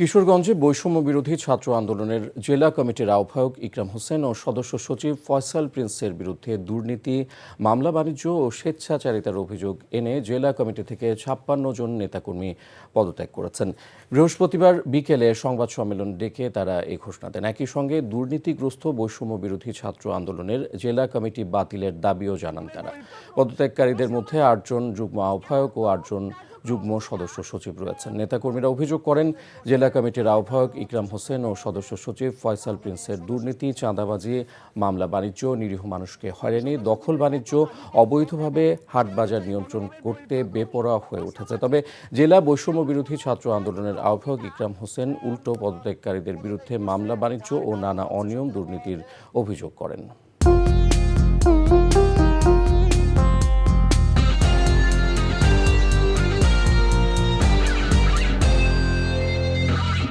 কিশোরগঞ্জে বৈষম্য বিরোধী ছাত্র আন্দোলনের জেলা কমিটির আহ্বায়ক ইকরাম হোসেন ও সদস্য সচিব ফয়সাল প্রিন্সের বিরুদ্ধে দুর্নীতি, মামলা বাণিজ্য ও স্বেচ্ছাচারিতার অভিযোগ এনে জেলা কমিটি থেকে ৫৬ জন নেতাকর্মী পদত্যাগ করেছেন। বৃহস্পতিবার বিকেলে সংবাদ সম্মেলন ডেকে তারা এই ঘোষণা দেন। একই সঙ্গে দুর্নীতিগ্রস্ত বৈষম্য বিরোধী ছাত্র আন্দোলনের জেলা কমিটি বাতিলের দাবিও জানান তারা। পদত্যাগকারীদের মধ্যে ৮ জন যুগ্ম আহ্বায়ক ও ৮ জন যুগ্ম সদস্য সচিব রয়েছেন। নেতাকর্মীরা অভিযোগ করেন, জেলা কমিটির আহ্বায়ক ইকরাম হোসেন ও সদস্য সচিব ফয়সাল প্রিন্সের দুর্নীতি, চাঁদাবাজি, মামলা বাণিজ্য, নিরীহ মানুষকে হয়রানি, দখল বাণিজ্য, অবৈধভাবে হাটবাজার নিয়ন্ত্রণ করতে বেপরোয়া হয়ে উঠেছে। তবে জেলা বৈষম্য বিরোধী ছাত্র আন্দোলনের আহ্বায়ক ইকরাম হোসেন উল্টো পদত্যাগকারীদের বিরুদ্ধে মামলা বাণিজ্য ও নানা অনিয়ম দুর্নীতির অভিযোগ করেন।